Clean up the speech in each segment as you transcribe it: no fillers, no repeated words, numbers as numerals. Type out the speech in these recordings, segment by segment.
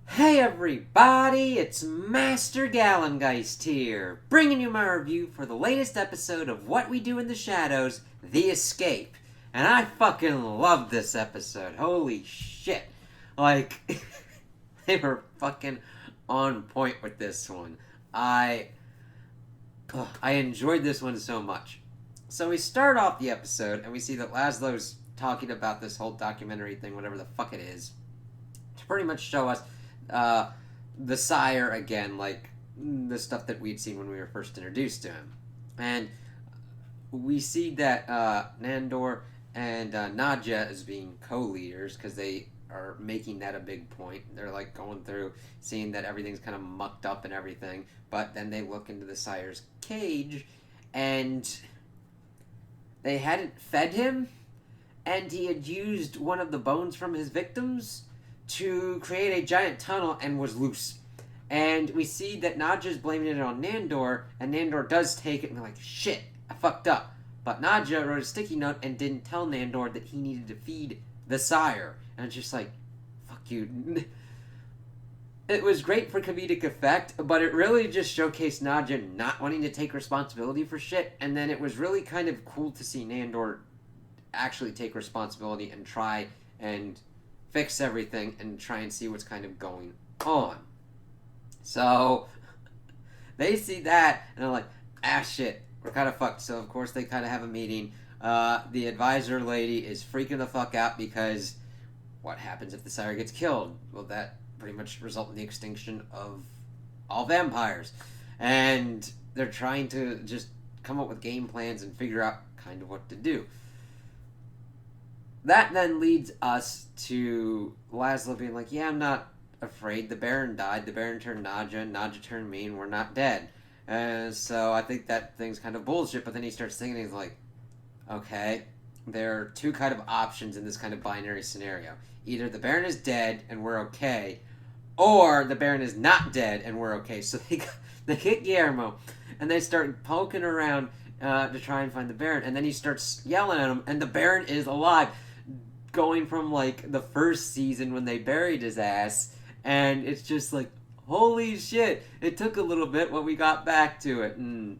Hey everybody, it's Master Gallengeist here, bringing you my review for the latest episode of What We Do in the Shadows, The Escape. And I fucking loved this episode. Holy shit. Like, they were fucking on point with this one. I enjoyed this one so much. So we start off the episode and we see that Laszlo's talking about this whole documentary thing, whatever the fuck it is, to pretty much show us uh, the sire again, like the stuff that we'd seen when we were first introduced to him. And we see that Nandor and Nadja as being co-leaders because they are making that a big point. They're like going through, seeing that everything's kind of mucked up and everything, but then they look into the sire's cage and they hadn't fed him, and he had used one of the bones from his victims to create a giant tunnel and was loose. And we see that Nadja's blaming it on Nandor, and Nandor does take it, and they're like, shit, I fucked up. But Nadja wrote a sticky note and didn't tell Nandor that he needed to feed the sire. And it's just like, fuck you. It was great for comedic effect, but it really just showcased Nadja not wanting to take responsibility for shit. And then it was really kind of cool to see Nandor actually take responsibility and try and fix everything and try and see what's kind of going on. So they see that and they're like, shit, we're kind of fucked. So of course they kind of have a meeting. The advisor lady is freaking the fuck out because what happens if the sire gets killed? Well, that pretty much result in the extinction of all vampires. And they're trying to just come up with game plans and figure out kind of what to do. That then leads us to Laszlo being like, yeah, I'm not afraid. The Baron died. The Baron turned Nadja, and Nadja turned me, and we're not dead. And so I think that thing's kind of bullshit, but then he starts thinking, he's like, okay, there are two kind of options in this kind of binary scenario. Either the Baron is dead, and we're okay, or the Baron is not dead, and we're okay. So they get Guillermo, and they start poking around to try and find the Baron, and then he starts yelling at him, and the Baron is alive, going from like the first season when they buried his ass, and it's just like, holy shit, it took a little bit when we got back to it. And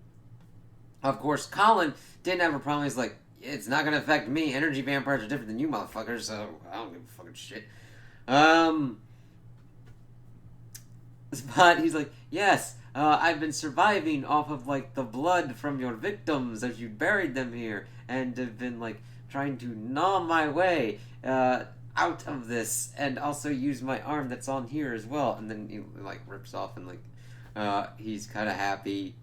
of course Colin didn't have a problem. He's like, it's not gonna affect me, energy vampires are different than you motherfuckers, so I don't give a fucking shit. But he's like, yes, I've been surviving off of like the blood from your victims as you buried them here, and have been like trying to gnaw my way out of this, and also use my arm that's on here as well. And then he like rips off, and like he's kind of happy.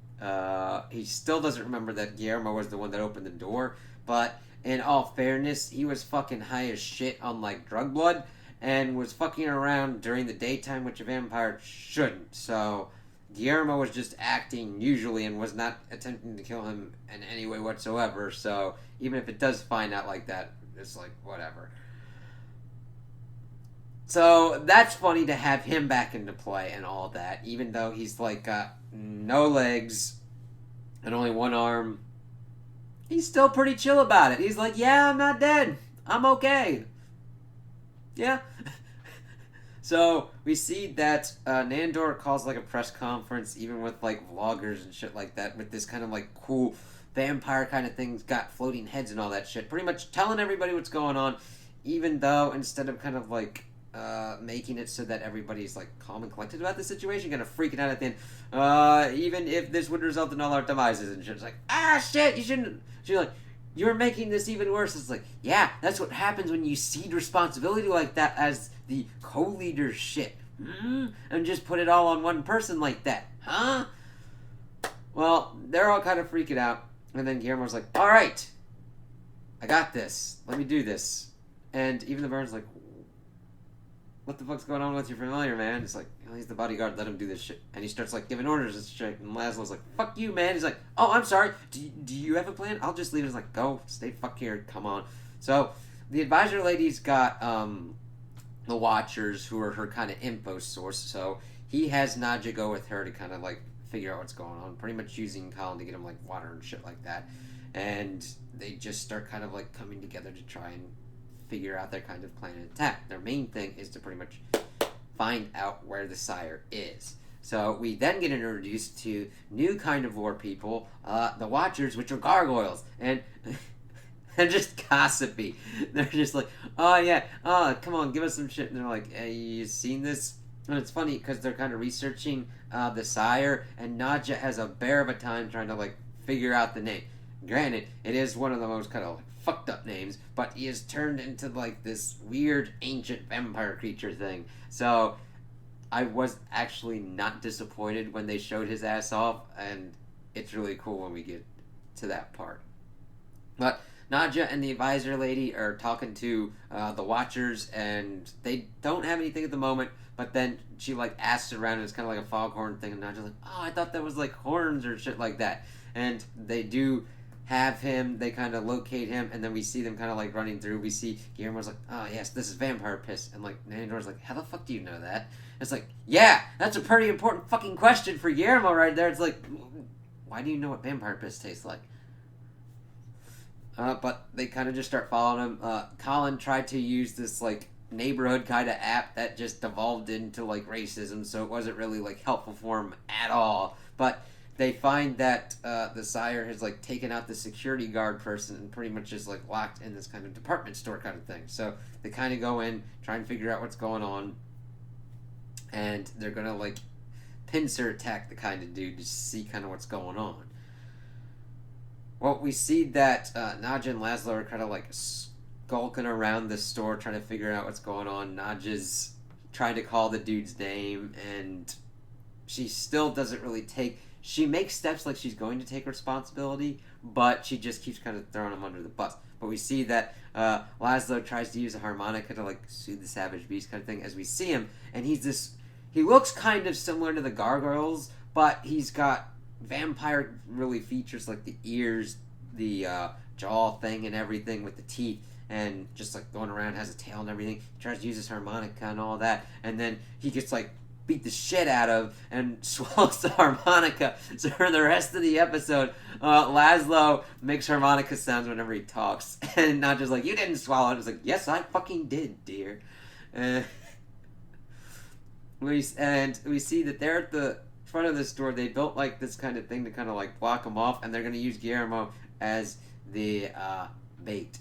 He still doesn't remember that Guillermo was the one that opened the door, but in all fairness, he was fucking high as shit on like drug blood and was fucking around during the daytime, which a vampire shouldn't. So Guillermo was just acting usually and was not attempting to kill him in any way whatsoever. So even if it does find out like that, it's like, whatever. So that's funny to have him back into play and all that, even though he's like got no legs and only one arm. He's still pretty chill about it. He's like, yeah, I'm not dead. I'm okay. Yeah. So we see that Nandor calls like a press conference, even with like vloggers and shit like that, with this kind of like cool vampire kind of things, got floating heads and all that shit, pretty much telling everybody what's going on, even though instead of kind of like making it so that everybody's like calm and collected about the situation, kind of freaking out at the end. Even if this would result in all our devices and shit, it's like, shit, you shouldn't. She's like, you're making this even worse. It's like, yeah, that's what happens when you cede responsibility like that as the co-leader shit. And just put it all on one person like that. Huh? Well, they're all kind of freaking out. And then Guillermo's like, alright, I got this. Let me do this. And even the Baron's like, what the fuck's going on with your familiar, man? It's like, oh, he's the bodyguard, let him do this shit. And he starts like giving orders and shit. And Laszlo's like, fuck you, man. He's like, oh, I'm sorry. Do you have a plan? I'll just leave. He's like, go, stay fuck here, come on. So the advisor lady's got the Watchers, who are her kind of info source. So he has Nadja go with her to kind of like figure out what's going on. Pretty much using Colin to get him like water and shit like that. And they just start kind of like coming together to try and figure out their kind of plan and attack. Their main thing is to pretty much find out where the sire is. So we then get introduced to new kind of lore people, the Watchers, which are gargoyles, and they're just gossipy. They're just like, oh yeah, oh come on, give us some shit. And they're like, hey, you seen this? And it's funny because they're kind of researching the sire, and Nadja has a bear of a time trying to like figure out the name. Granted, it is one of the most kind of like, fucked up names, but he is turned into like this weird ancient vampire creature thing. So I was actually not disappointed when they showed his ass off, and it's really cool when we get to that part. But Nadja and the advisor lady are talking to the Watchers, and they don't have anything at the moment. But then she like asks around, and it's kind of like a foghorn thing, and Nadja's like, "Oh, I thought that was like horns or shit like that." And they do have him. They kind of locate him, and then we see them kind of like running through. We see Guillermo's like, "Oh yes, this is vampire piss," and like Nandor's like, "How the fuck do you know that?" It's like, yeah, that's a pretty important fucking question for Guillermo right there. It's like, why do you know what vampire piss tastes like? But they kind of just start following him. Colin tried to use this like neighborhood kind of app that just devolved into like racism, so it wasn't really like helpful for him at all. But they find that the sire has like taken out the security guard person and pretty much just like locked in this kind of department store kind of thing. So they kind of go in, try and figure out what's going on, and they're gonna like pincer attack the kind of dude to see kind of what's going on. Well, we see that Nadja and Laszlo are kind of like skulking around the store trying to figure out what's going on. Nadja's trying to call the dude's name, and she still doesn't really take... She makes steps like she's going to take responsibility, but she just keeps kind of throwing him under the bus. But we see that Laszlo tries to use a harmonica to like soothe the savage beast kind of thing as we see him, and he's this... He looks kind of similar to the gargoyles, but he's got vampire really features like the ears, the jaw thing and everything with the teeth, and just like going around, has a tail and everything. He tries to use his harmonica and all that, and then he gets like beat the shit out of and swallows the harmonica. So for the rest of the episode, Laszlo makes harmonica sounds whenever he talks, and not just like, you didn't swallow it. It's like, yes, I fucking did, dear. We see that they're at the front of the store. They built like this kind of thing to kind of like block them off, and they're going to use Guillermo as the bait,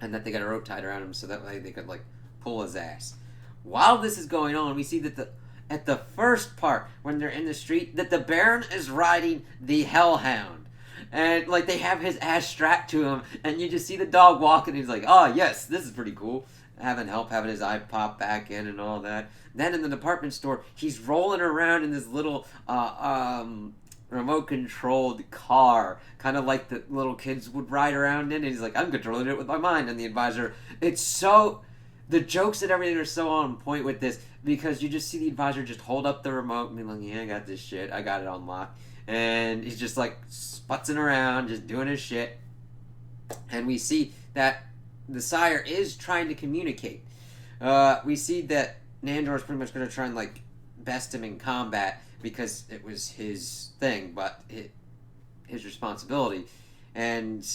and that they got a rope tied around him so that way they could like pull his ass. While this is going on, we see that at the first part when they're in the street, that the Baron is riding the Hellhound, and like they have his ass strapped to him, and you just see the dog walking. And he's like, "Oh yes, this is pretty cool." Having his eye pop back in and all that. Then in the department store, he's rolling around in this little remote-controlled car, kind of like the little kids would ride around in. And he's like, I'm controlling it with my mind. And the advisor, the jokes and everything are so on point with this, because you just see the advisor just hold up the remote and be like, yeah, I got this shit. I got it on lock. And he's just like sputzing around, just doing his shit. And we see that the sire is trying to communicate. We see that Nandor's pretty much going to try and like best him in combat because it was his thing, but his responsibility. And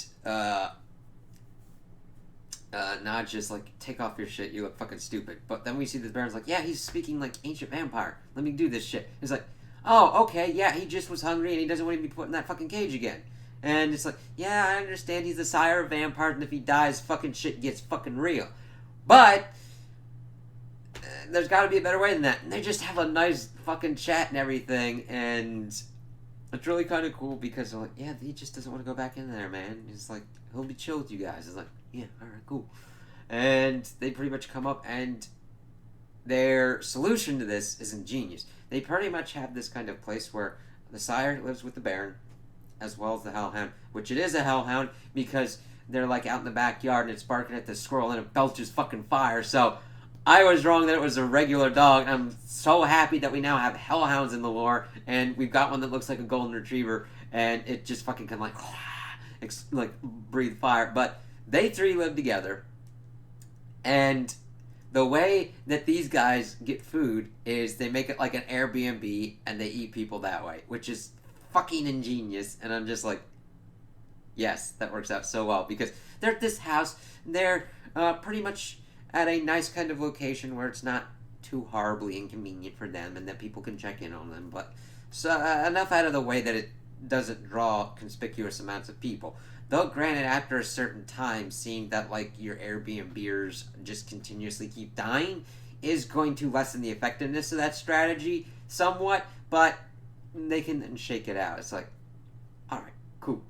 not just like, take off your shit, you look fucking stupid. But then we see the Baron's like, yeah, he's speaking like ancient vampire. Let me do this shit. He's like, oh, okay, yeah, he just was hungry and he doesn't want to be put in that fucking cage again. And it's like, yeah, I understand he's the sire of vampires, and if he dies, fucking shit gets fucking real. But there's got to be a better way than that. And they just have a nice fucking chat and everything, and it's really kind of cool because they're like, yeah, he just doesn't want to go back in there, man. He's like, he'll be chill with you guys. It's like, yeah, all right, cool. And they pretty much come up, and their solution to this is ingenious. They pretty much have this kind of place where the sire lives with the Baron, as well as the Hellhound, which it is a Hellhound because they're like out in the backyard and it's barking at the squirrel and it belches fucking fire. So I was wrong that it was a regular dog. I'm so happy that we now have Hellhounds in the lore, and we've got one that looks like a golden retriever, and it just fucking can like breathe fire. But they three live together, and the way that these guys get food is they make it like an Airbnb and they eat people that way, which is fucking ingenious. And I'm just like, yes, that works out so well, because they're at this house, they're pretty much at a nice kind of location where it's not too horribly inconvenient for them and that people can check in on them, but so, enough out of the way that it doesn't draw conspicuous amounts of people. Though, granted, after a certain time, seeing that, like, your Airbnbers just continuously keep dying is going to lessen the effectiveness of that strategy somewhat, but they can then shake it out. It's like, alright, cool.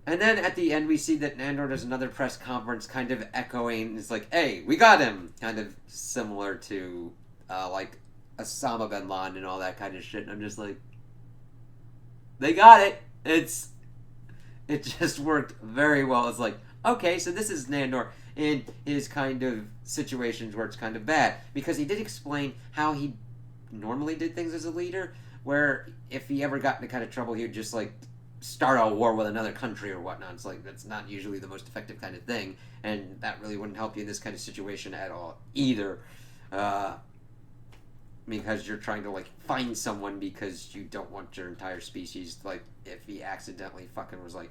And then at the end, we see that Nandor does another press conference, kind of echoing, it's like, hey, we got him! Kind of similar to, like, Osama bin Laden and all that kind of shit. And I'm just like, they got it! It just worked very well. It's like, okay, so this is Nandor in his kind of situations where it's kind of bad. Because he did explain how he normally did things as a leader, where if he ever got into kind of trouble, he would just, like, start a war with another country or whatnot. It's like, that's not usually the most effective kind of thing, and that really wouldn't help you in this kind of situation at all, either. Because you're trying to, like, find someone because you don't want your entire species, like, if he accidentally fucking was like,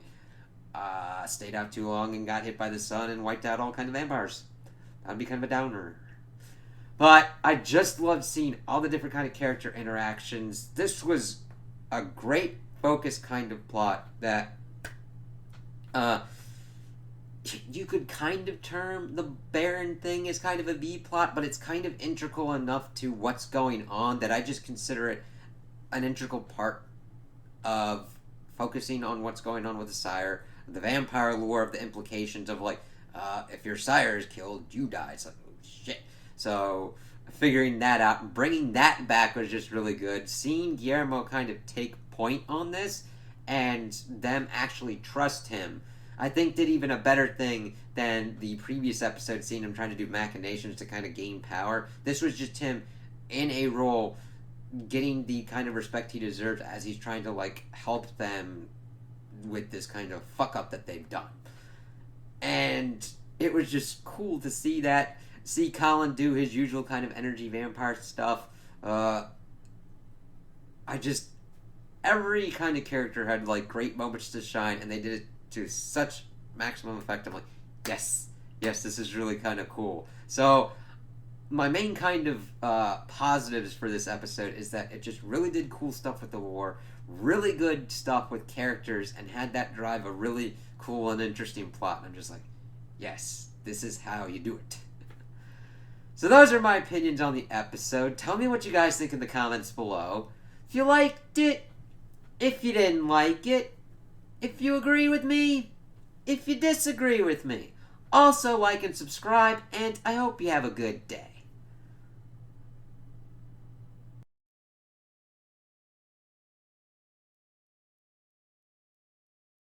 stayed out too long and got hit by the sun and wiped out all kind of vampires. That'd be kind of a downer. But I just loved seeing all the different kind of character interactions. This was a great focused kind of plot that you could kind of term the Baron thing as kind of a B plot, but it's kind of integral enough to what's going on that I just consider it an integral part of focusing on what's going on with the sire, the vampire lore, of the implications of, like, if your sire is killed, you die. It's like, oh, shit. So figuring that out and bringing that back was just really good. Seeing Guillermo kind of take point on this and them actually trust him, I think did even a better thing than the previous episode, seeing him trying to do machinations to kind of gain power. This was just him in a role getting the kind of respect he deserves as he's trying to, like, help them with this kind of fuck up that they've done. And it was just cool to see that, see Colin do his usual kind of energy vampire stuff. Every kind of character had, like, great moments to shine, and they did it to such maximum effect. I'm like, yes, this is really kind of cool. So my main kind of positives for this episode is that it just really did cool stuff with the war, really good stuff with characters, and had that drive a really cool and interesting plot. And I'm just like, yes, this is how you do it. So those are my opinions on the episode. Tell me what you guys think in the comments below. If you liked it, if you didn't like it, if you agree with me, if you disagree with me. Also, like and subscribe, and I hope you have a good day.